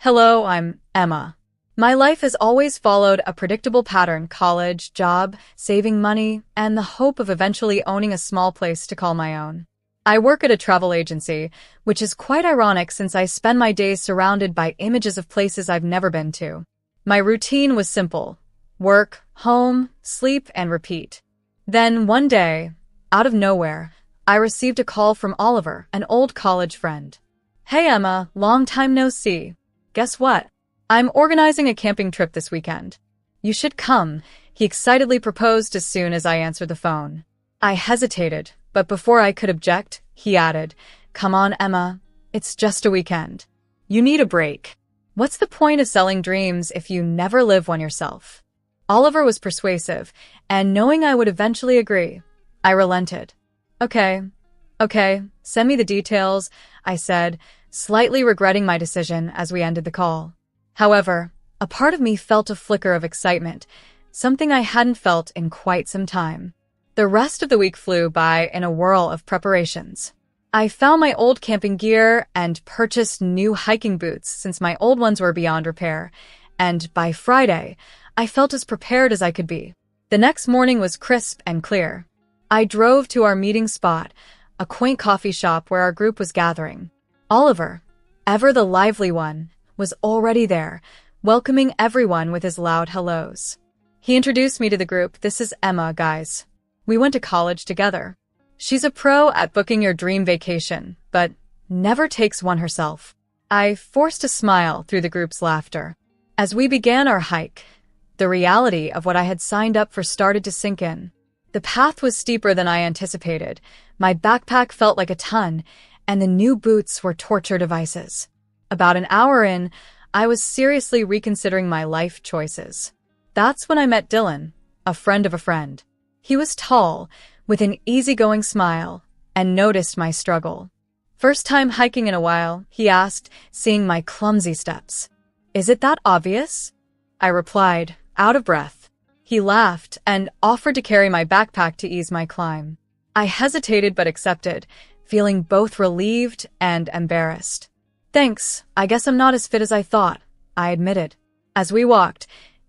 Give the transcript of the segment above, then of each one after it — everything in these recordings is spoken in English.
Hello, I'm Emma. My life has always followed a predictable pattern: college, job, saving money, and the hope of eventually owning a small place to call my own. I work at a travel agency, which is quite ironic since I spend my days surrounded by images of places I've never been to. My routine was simple: work, home, sleep, and repeat. Then, one day, out of nowhere, I received a call from Oliver, an old college friend. "Hey Emma, long time no see. Guess what? I'm organizing a camping trip this weekend. You should come," he excitedly proposed as soon as I answered the phone. I hesitated, but before I could object, he added, "Come on, Emma. It's just a weekend. You need a break. What's the point of selling dreams if you never live one yourself?" Oliver was persuasive, and knowing I would eventually agree, I relented. Okay, send me the details," I said, slightly regretting my decision as we ended the call. However, a part of me felt a flicker of excitement, something I hadn't felt in quite some time. The rest of the week flew by in a whirl of preparations. I found my old camping gear and purchased new hiking boots since my old ones were beyond repair, and by Friday, I felt as prepared as I could be. The next morning was crisp and clear. I drove to our meeting spot, a quaint coffee shop where our group was gathering. Oliver, ever the lively one, was already there, welcoming everyone with his loud hellos. He introduced me to the group. "This is Emma, guys. We went to college together. She's a pro at booking your dream vacation, but never takes one herself." I forced a smile through the group's laughter. As we began our hike, the reality of what I had signed up for started to sink in. The path was steeper than I anticipated. My backpack felt like a ton, and the new boots were torture devices. About an hour in, I was seriously reconsidering my life choices. That's when I met Dylan, a friend of a friend. He was tall, with an easygoing smile, and noticed my struggle. "First time hiking in a while?" he asked, seeing my clumsy steps. "Is it that obvious?" I replied, out of breath. He laughed and offered to carry my backpack to ease my climb. I hesitated but accepted, feeling both relieved and embarrassed. "Thanks, I guess I'm not as fit as I thought," I admitted. As we walked,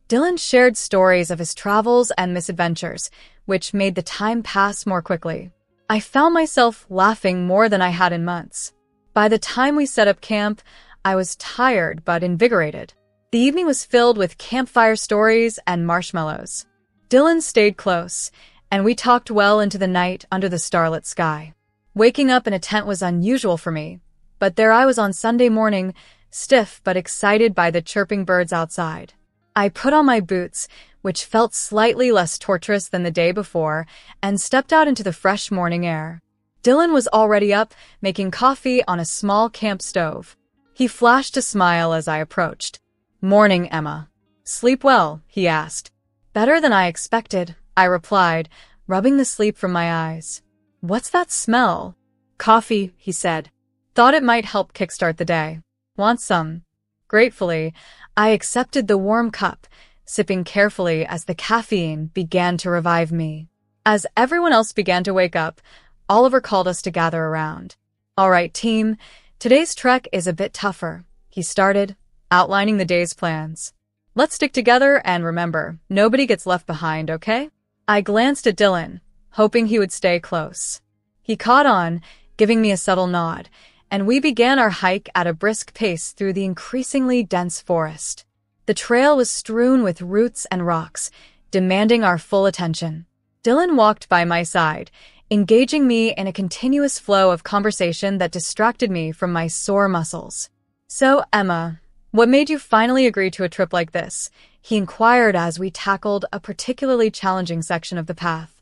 Dylan shared stories of his travels and misadventures, which made the time pass more quickly. I found myself laughing more than I had in months. By the time we set up camp, I was tired but invigorated. The evening was filled with campfire stories and marshmallows. Dylan stayed close, and we talked well into the night under the starlit sky. Waking up in a tent was unusual for me, but there I was on Sunday morning, stiff but excited by the chirping birds outside. I put on my boots, which felt slightly less torturous than the day before, and stepped out into the fresh morning air. Dylan was already up, making coffee on a small camp stove. He flashed a smile as I approached. "Morning, Emma. Sleep well?" he asked. "Better than I expected," I replied, rubbing the sleep from my eyes. "What's that smell?" "Coffee," he said. "Thought it might help kickstart the day. Want some?" Gratefully, I accepted the warm cup, sipping carefully as the caffeine began to revive me. As everyone else began to wake up, Oliver called us to gather around. "All right, team, today's trek is a bit tougher," he started, outlining the day's plans. "Let's stick together and remember, nobody gets left behind, okay?" I glanced at Dylan, hoping he would stay close. He caught on, giving me a subtle nod, and we began our hike at a brisk pace through the increasingly dense forest. The trail was strewn with roots and rocks, demanding our full attention. Dylan walked by my side, engaging me in a continuous flow of conversation that distracted me from my sore muscles. "So, Emma, what made you finally agree to a trip like this?" he inquired as we tackled a particularly challenging section of the path.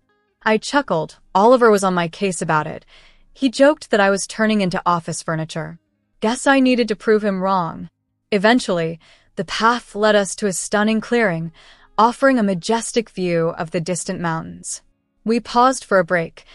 I chuckled. Oliver was on my case about it. He joked that I was turning into office furniture. Guess I needed to prove him wrong. Eventually, the path led us to a stunning clearing, offering a majestic view of the distant mountains. We paused for a break,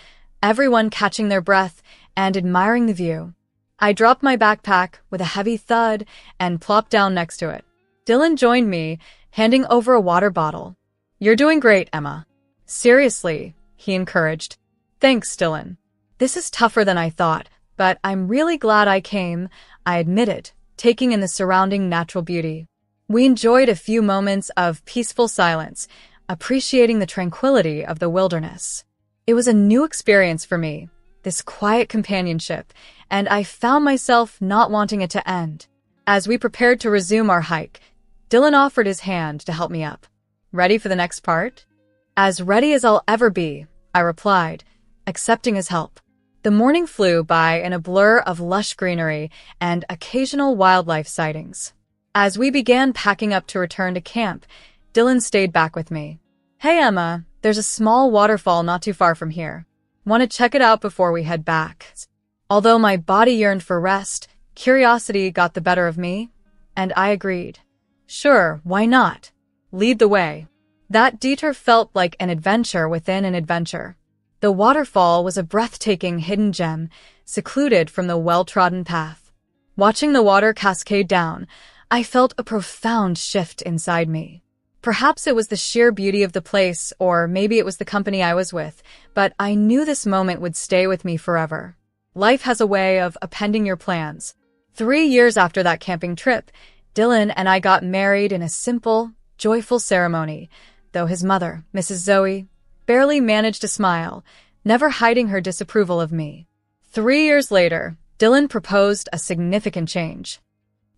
everyone catching their breath and admiring the view. I dropped my backpack with a heavy thud and plopped down next to it. Dylan joined me, handing over a water bottle. "You're doing great, Emma. Seriously," he encouraged. "Thanks, Dylan. This is tougher than I thought, but I'm really glad I came," I admitted, taking in the surrounding natural beauty. We enjoyed a few moments of peaceful silence, appreciating the tranquility of the wilderness. It was a new experience for me, this quiet companionship, and I found myself not wanting it to end. As we prepared to resume our hike, Dylan offered his hand to help me up. Ready for the next part? As ready as I'll ever be, I replied, accepting his help. The morning flew by in a blur of lush greenery and occasional wildlife sightings. As we began packing up to return to camp, Dylan stayed back with me. Hey Emma, there's a small waterfall not too far from here. Want to check it out before we head back? Although my body yearned for rest, curiosity got the better of me, and I agreed. Sure, why not? Lead the way. That detour felt like an adventure within an adventure. The waterfall was a breathtaking hidden gem, secluded from the well-trodden path. Watching the water cascade down, I felt a profound shift inside me. Perhaps it was the sheer beauty of the place, or maybe it was the company I was with, but I knew this moment would stay with me forever. Life has a way of appending your plans. 3 years after that camping trip, Dylan and I got married in a simple, joyful ceremony, though his mother, Mrs. Zoe, barely managed to smile, never hiding her disapproval of me. 3 years later, Dylan proposed a significant change.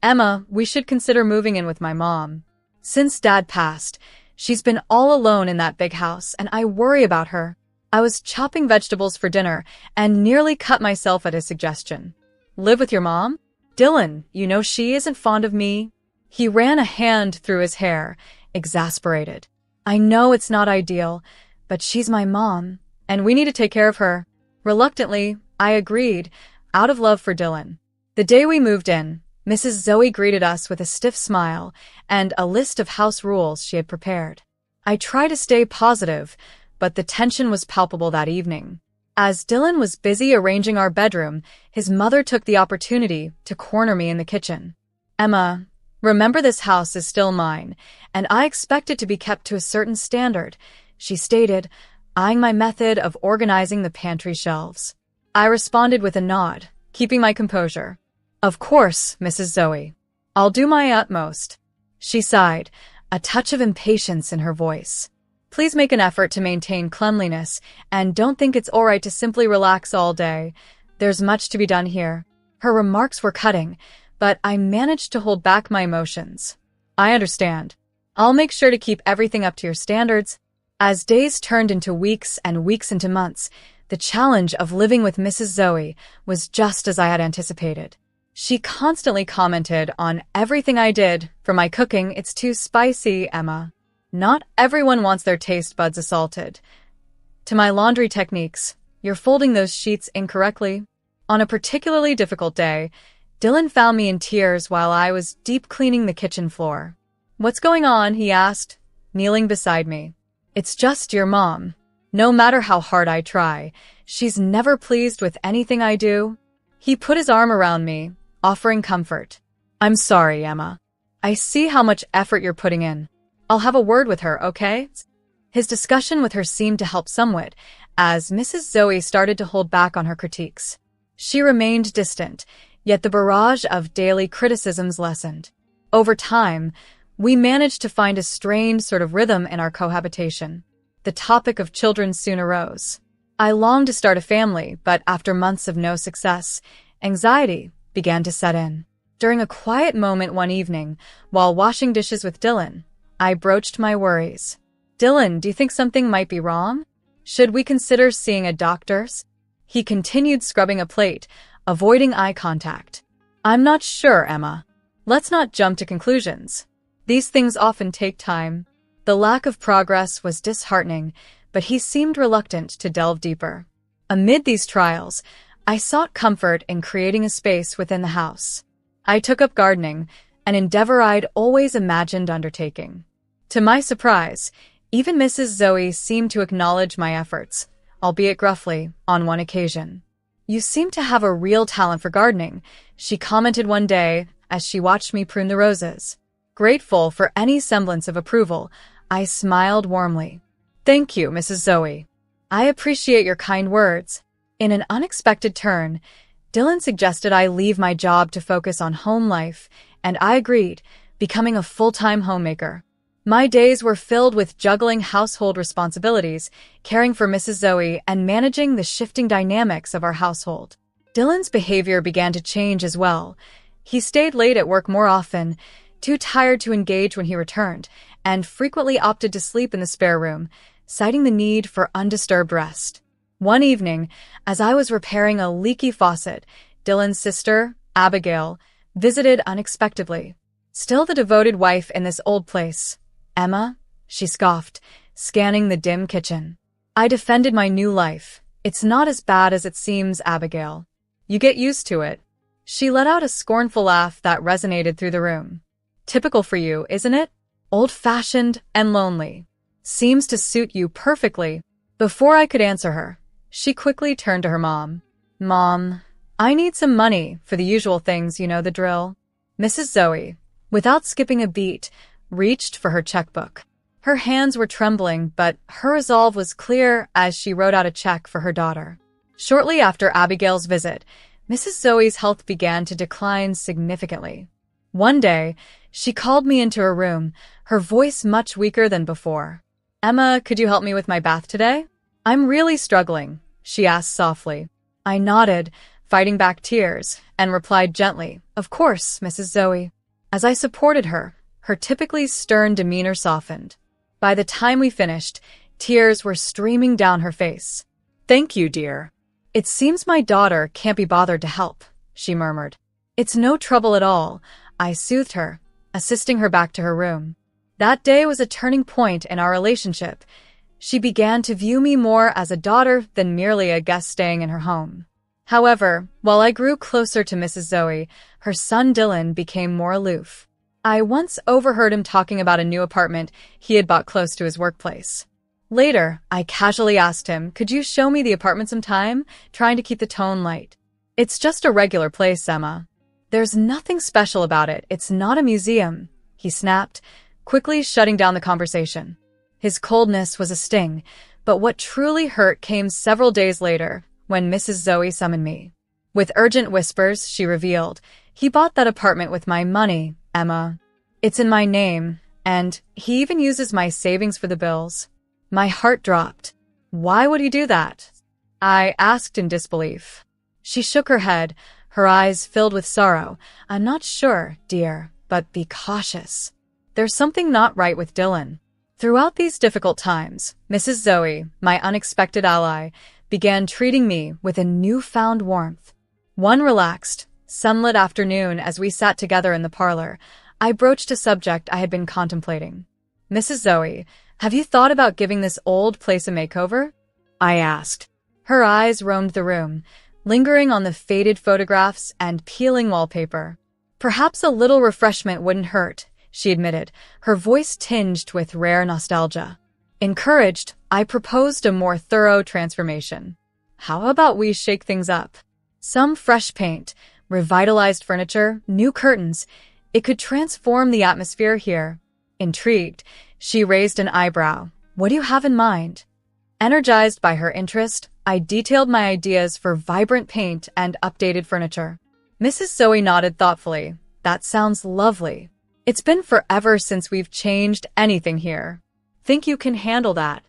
Emma, we should consider moving in with my mom. Since Dad passed, she's been all alone in that big house, and I worry about her. I was chopping vegetables for dinner and nearly cut myself at his suggestion. Live with your mom? Dylan, you know she isn't fond of me. He ran a hand through his hair, exasperated. I know it's not ideal, but she's my mom, and we need to take care of her. Reluctantly, I agreed, out of love for Dylan. The day we moved in, Mrs. Zoe greeted us with a stiff smile and a list of house rules she had prepared. I tried to stay positive, but the tension was palpable that evening. As Dylan was busy arranging our bedroom, his mother took the opportunity to corner me in the kitchen. Emma, remember this house is still mine, and I expect it to be kept to a certain standard, she stated, eyeing my method of organizing the pantry shelves. I responded with a nod, keeping my composure. Of course, Mrs. Zoe. I'll do my utmost. She sighed, a touch of impatience in her voice. Please make an effort to maintain cleanliness, and don't think it's all right to simply relax all day. There's much to be done here. Her remarks were cutting, but I managed to hold back my emotions. I understand. I'll make sure to keep everything up to your standards. As days turned into weeks and weeks into months, the challenge of living with Mrs. Zoe was just as I had anticipated. She constantly commented on everything I did. For my cooking, it's too spicy, Emma. Not everyone wants their taste buds assaulted. To my laundry techniques, you're folding those sheets incorrectly. On a particularly difficult day, Dylan found me in tears while I was deep cleaning the kitchen floor. What's going on? He asked, kneeling beside me. It's just your mom. No matter how hard I try, she's never pleased with anything I do. He put his arm around me, offering comfort. I'm sorry, Emma. I see how much effort you're putting in. I'll have a word with her, okay? His discussion with her seemed to help somewhat, as Mrs. Zoe started to hold back on her critiques. She remained distant, yet the barrage of daily criticisms lessened. Over time, we managed to find a strained sort of rhythm in our cohabitation. The topic of children soon arose. I longed to start a family, but after months of no success, anxiety began to set in. During a quiet moment one evening, while washing dishes with Dylan, I broached my worries. Dylan, do you think something might be wrong? Should we consider seeing a doctor? He continued scrubbing a plate, avoiding eye contact. I'm not sure, Emma. Let's not jump to conclusions. These things often take time. The lack of progress was disheartening, but he seemed reluctant to delve deeper. Amid these trials, I sought comfort in creating a space within the house. I took up gardening, an endeavor I'd always imagined undertaking. To my surprise, even Mrs. Zoe seemed to acknowledge my efforts, albeit gruffly, on one occasion. You seem to have a real talent for gardening, she commented one day as she watched me prune the roses. Grateful for any semblance of approval, I smiled warmly. Thank you, Mrs. Zoe. I appreciate your kind words. In an unexpected turn, Dylan suggested I leave my job to focus on home life, and I agreed, becoming a full-time homemaker. My days were filled with juggling household responsibilities, caring for Mrs. Zoe, and managing the shifting dynamics of our household. Dylan's behavior began to change as well. He stayed late at work more often, too tired to engage when he returned, and frequently opted to sleep in the spare room, citing the need for undisturbed rest. One evening, as I was repairing a leaky faucet, Dylan's sister, Abigail, visited unexpectedly. Still the devoted wife in this old place. "Emma?" she scoffed, scanning the dim kitchen. I defended my new life. "It's not as bad as it seems, Abigail. You get used to it." She let out a scornful laugh that resonated through the room. "Typical for you, isn't it? Old-fashioned and lonely. Seems to suit you perfectly." Before I could answer her, she quickly turned to her mom. "Mom, I need some money for the usual things, you know the drill." Mrs. Zoe, without skipping a beat, reached for her checkbook. Her hands were trembling, but her resolve was clear as she wrote out a check for her daughter. Shortly after Abigail's visit, Mrs. Zoe's health began to decline significantly. One day, she called me into her room, her voice much weaker than before. "Emma, could you help me with my bath today? I'm really struggling," she asked softly. I nodded, fighting back tears, and replied gently, "Of course, Mrs. Zoe." As I supported her, her typically stern demeanor softened. By the time we finished, tears were streaming down her face. "Thank you, dear. It seems my daughter can't be bothered to help," she murmured. "It's no trouble at all," I soothed her, assisting her back to her room. That day was a turning point in our relationship. She began to view me more as a daughter than merely a guest staying in her home. However, while I grew closer to Mrs. Zoe, her son Dylan became more aloof. I once overheard him talking about a new apartment he had bought close to his workplace. Later, I casually asked him, "Could you show me the apartment sometime?" trying to keep the tone light. "It's just a regular place, Emma. There's nothing special about it. It's not a museum," he snapped, quickly shutting down the conversation. His coldness was a sting, but what truly hurt came several days later, when Mrs. Zoe summoned me. With urgent whispers, she revealed, "He bought that apartment with my money, Emma. It's in my name, and he even uses my savings for the bills." My heart dropped. "Why would he do that?" I asked in disbelief. She shook her head, her eyes filled with sorrow. "I'm not sure, dear, but be cautious. There's something not right with Dylan." Throughout these difficult times, Mrs. Zoe, my unexpected ally, began treating me with a newfound warmth. One relaxed, sunlit afternoon as we sat together in the parlor, I broached a subject I had been contemplating. "Mrs. Zoe, have you thought about giving this old place a makeover?" I asked. Her eyes roamed the room, lingering on the faded photographs and peeling wallpaper. "Perhaps a little refreshment wouldn't hurt," she admitted, her voice tinged with rare nostalgia. Encouraged, I proposed a more thorough transformation. "How about we shake things up? Some fresh paint, revitalized furniture, new curtains. It could transform the atmosphere here." Intrigued, she raised an eyebrow. "What do you have in mind?" Energized by her interest, I detailed my ideas for vibrant paint and updated furniture. Mrs. Zoe nodded thoughtfully. "That sounds lovely. It's been forever since we've changed anything here. Think you can handle that?"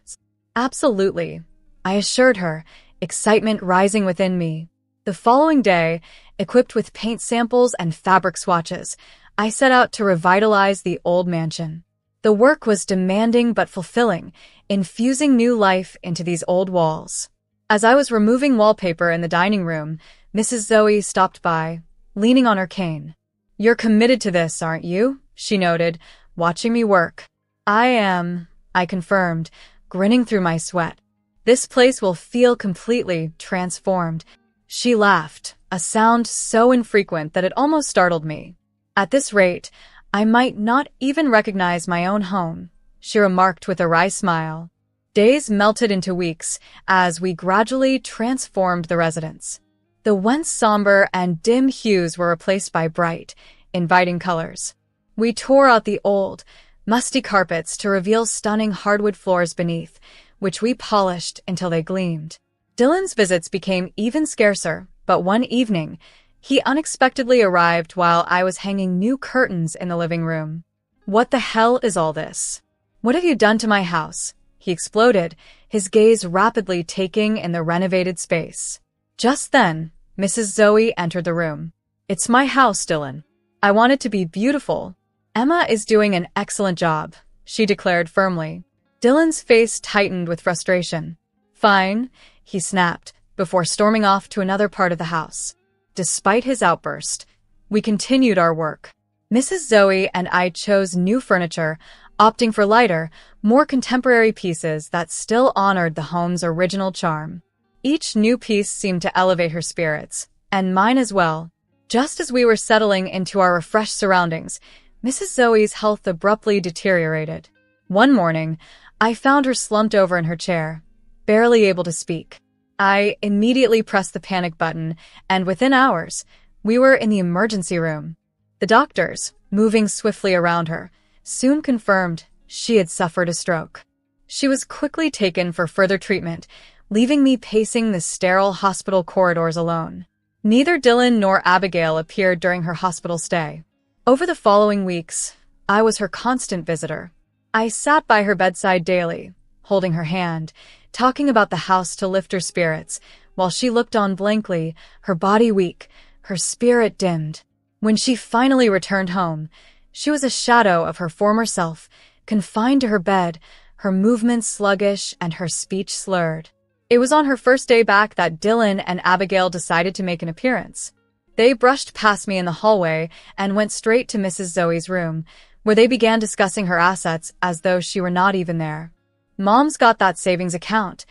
"Absolutely," I assured her, excitement rising within me. The following day, equipped with paint samples and fabric swatches, I set out to revitalize the old mansion. The work was demanding but fulfilling, infusing new life into these old walls. As I was removing wallpaper in the dining room, Mrs. Zoe stopped by, leaning on her cane. "You're committed to this, aren't you?" she noted, watching me work. "I am," I confirmed, grinning through my sweat. "This place will feel completely transformed." She laughed, a sound so infrequent that it almost startled me. "At this rate, I might not even recognize my own home," she remarked with a wry smile. Days melted into weeks as we gradually transformed the residence. The once somber and dim hues were replaced by bright, inviting colors. We tore out the old, musty carpets to reveal stunning hardwood floors beneath, which we polished until they gleamed. Dylan's visits became even scarcer, But one evening, he unexpectedly arrived while I was hanging new curtains in the living room. "What the hell is all this? What have you done to my house?" he exploded, his gaze rapidly taking in the renovated space. Just then, Mrs. Zoe entered the room. "It's my house, Dylan. I want it to be beautiful." "Emma is doing an excellent job," she declared firmly. Dylan's face tightened with frustration. "Fine," he snapped, before storming off to another part of the house. Despite his outburst, we continued our work. Mrs. Zoe and I chose new furniture, opting for lighter, more contemporary pieces that still honored the home's original charm. Each new piece seemed to elevate her spirits, and mine as well. Just as we were settling into our refreshed surroundings, Mrs. Zoe's health abruptly deteriorated. One morning, I found her slumped over in her chair, barely able to speak. I immediately pressed the panic button, and within hours, we were in the emergency room. The doctors, moving swiftly around her, soon confirmed she had suffered a stroke. She was quickly taken for further treatment, leaving me pacing the sterile hospital corridors alone. Neither Dylan nor Abigail appeared during her hospital stay. Over the following weeks, I was her constant visitor. I sat by her bedside daily, holding her hand, talking about the house to lift her spirits, while she looked on blankly, her body weak, her spirit dimmed. When she finally returned home, she was a shadow of her former self, confined to her bed, her movements sluggish and her speech slurred. It was on her first day back that Dylan and Abigail decided to make an appearance. They brushed past me in the hallway and went straight to Mrs. Zoe's room, where they began discussing her assets as though she were not even there. "Mom's got that savings account.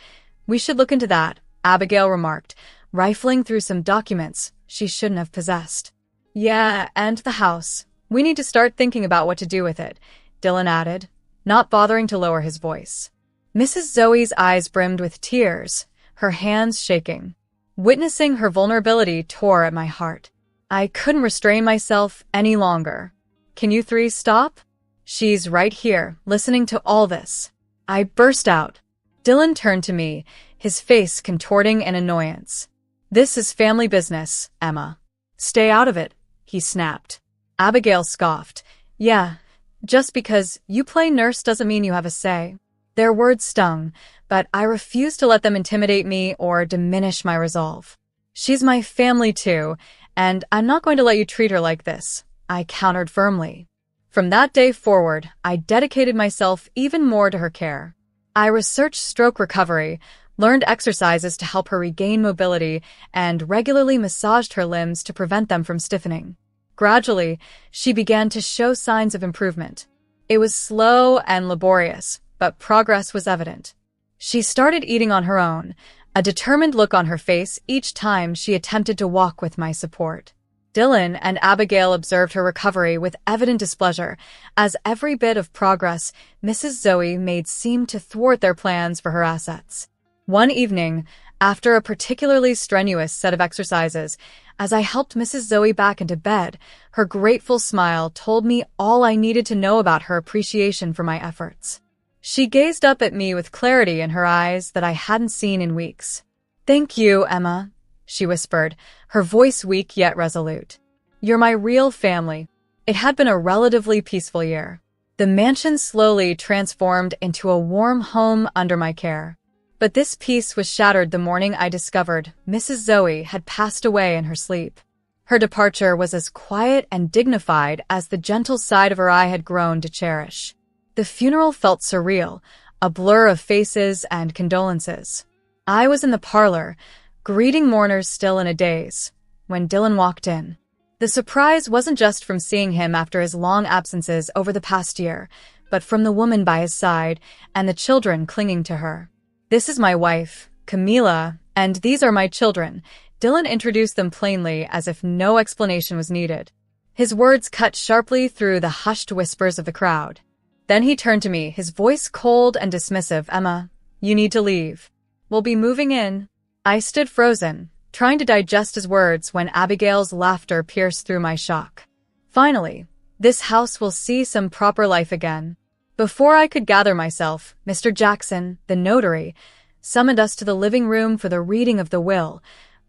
We should look into that," Abigail remarked, rifling through some documents she shouldn't have possessed. "Yeah, and the house. We need to start thinking about what to do with it," Dylan added, not bothering to lower his voice. Mrs. Zoe's eyes brimmed with tears, her hands shaking. Witnessing her vulnerability tore at my heart. I couldn't restrain myself any longer. "Can you three stop? She's right here, listening to all this," I burst out. Dylan turned to me, his face contorting in annoyance. "This is family business, Emma. Stay out of it," he snapped. Abigail scoffed. "Yeah, just because you play nurse doesn't mean you have a say." Their words stung, but I refused to let them intimidate me or diminish my resolve. "She's my family too, and I'm not going to let you treat her like this," I countered firmly. From that day forward, I dedicated myself even more to her care. I researched stroke recovery, learned exercises to help her regain mobility, and regularly massaged her limbs to prevent them from stiffening. Gradually, she began to show signs of improvement. It was slow and laborious, but progress was evident. She started eating on her own, a determined look on her face each time she attempted to walk with my support. Dylan and Abigail observed her recovery with evident displeasure, as every bit of progress Mrs. Zoe made seemed to thwart their plans for her assets. One evening, after a particularly strenuous set of exercises, as I helped Mrs. Zoe back into bed, her grateful smile told me all I needed to know about her appreciation for my efforts. She gazed up at me with clarity in her eyes that I hadn't seen in weeks. "Thank you, Emma," she whispered, her voice weak yet resolute. "You're my real family." It had been a relatively peaceful year. The mansion slowly transformed into a warm home under my care. But this peace was shattered the morning I discovered Mrs. Zoe had passed away in her sleep. Her departure was as quiet and dignified as the gentle side of her I had grown to cherish. The funeral felt surreal, a blur of faces and condolences. I was in the parlor, greeting mourners still in a daze, when Dylan walked in. The surprise wasn't just from seeing him after his long absences over the past year, but from the woman by his side and the children clinging to her. "This is my wife, Camila, and these are my children." Dylan introduced them plainly, as if no explanation was needed. His words cut sharply through the hushed whispers of the crowd. Then he turned to me, his voice cold and dismissive. "Emma, you need to leave. We'll be moving in." I stood frozen, trying to digest his words when Abigail's laughter pierced through my shock. "Finally, this house will see some proper life again." Before I could gather myself, Mr. Jackson, the notary, summoned us to the living room for the reading of the will,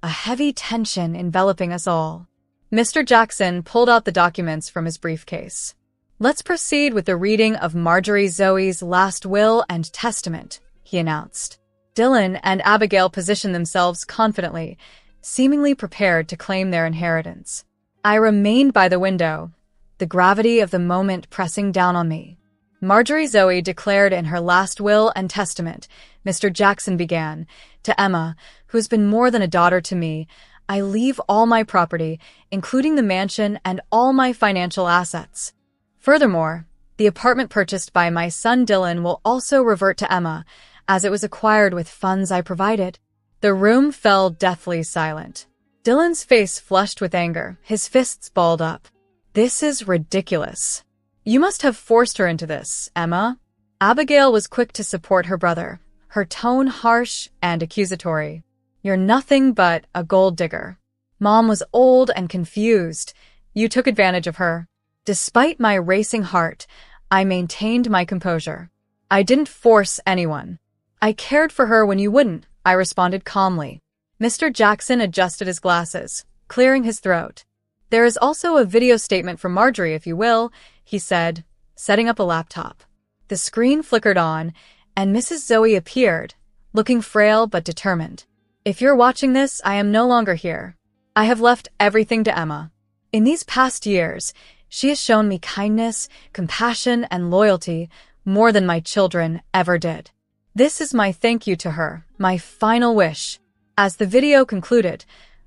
a heavy tension enveloping us all. Mr. Jackson pulled out the documents from his briefcase. "Let's proceed with the reading of Marjorie Zoe's last will and testament," he announced. Dylan and Abigail positioned themselves confidently, seemingly prepared to claim their inheritance. I remained by the window, the gravity of the moment pressing down on me. "Marjorie Zoe declared in her last will and testament," Mr. Jackson began, "to Emma, who has been more than a daughter to me, I leave all my property, including the mansion and all my financial assets. Furthermore, the apartment purchased by my son Dylan will also revert to Emma, as it was acquired with funds I provided." The room fell deathly silent. Dylan's face flushed with anger, his fists balled up. "This is ridiculous. You must have forced her into this, Emma." Abigail was quick to support her brother, her tone harsh and accusatory. "You're nothing but a gold digger. Mom was old and confused. You took advantage of her." Despite my racing heart, I maintained my composure. "I didn't force anyone. I cared for her when you wouldn't," I responded calmly. Mr. Jackson adjusted his glasses, clearing his throat. "There is also a video statement from Marjorie, if you will," he said, setting up a laptop. The screen flickered on, and Mrs. Zoe appeared, looking frail but determined. "If you're watching this, I am no longer here. I have left everything to Emma. In these past years, she has shown me kindness, compassion, and loyalty more than my children ever did. This is my thank you to her, my final wish." As the video concluded,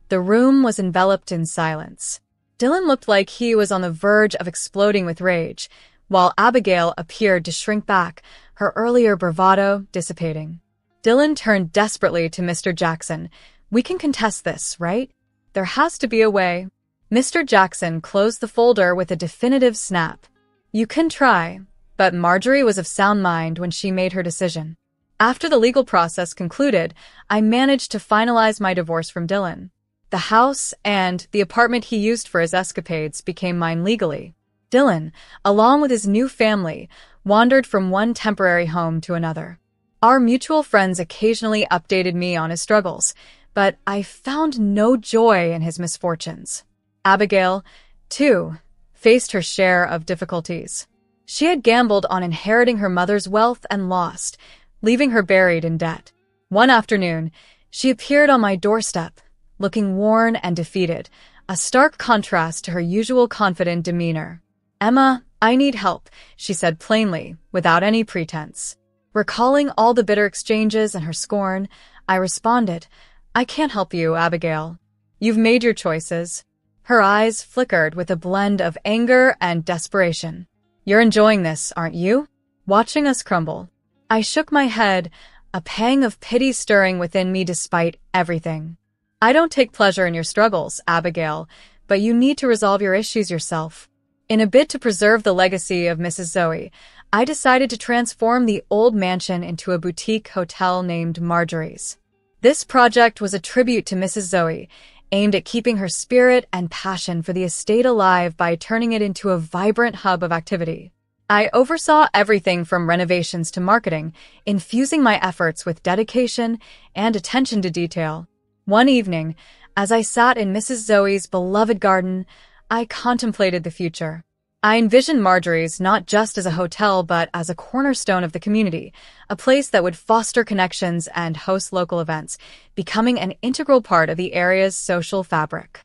the room was enveloped in silence. Dylan looked like he was on the verge of exploding with rage, while Abigail appeared to shrink back, her earlier bravado dissipating. Dylan turned desperately to Mr. Jackson. "We can contest this, right? There has to be a way." Mr. Jackson closed the folder with a definitive snap. "You can try," but Marjorie was of sound mind when she made her decision. After the legal process concluded, I managed to finalize my divorce from Dylan. The house and the apartment he used for his escapades became mine legally. Dylan, along with his new family, wandered from one temporary home to another. Our mutual friends occasionally updated me on his struggles, but I found no joy in his misfortunes. Abigail, too, faced her share of difficulties. She had gambled on inheriting her mother's wealth and lost, leaving her buried in debt. One afternoon, she appeared on my doorstep, looking worn and defeated, a stark contrast to her usual confident demeanor. "Emma, I need help," she said plainly, without any pretense. Recalling all the bitter exchanges and her scorn, I responded, "I can't help you, Abigail. You've made your choices." Her eyes flickered with a blend of anger and desperation. "You're enjoying this, aren't you? Watching us crumble." I shook my head, a pang of pity stirring within me despite everything. "I don't take pleasure in your struggles, Abigail, but you need to resolve your issues yourself." In a bid to preserve the legacy of Mrs. Zoe, I decided to transform the old mansion into a boutique hotel named Marjorie's. This project was a tribute to Mrs. Zoe, aimed at keeping her spirit and passion for the estate alive by turning it into a vibrant hub of activity. I oversaw everything from renovations to marketing, infusing my efforts with dedication and attention to detail. One evening, as I sat in Mrs. Zoe's beloved garden, I contemplated the future. I envisioned Marjorie's not just as a hotel but as a cornerstone of the community, a place that would foster connections and host local events, becoming an integral part of the area's social fabric.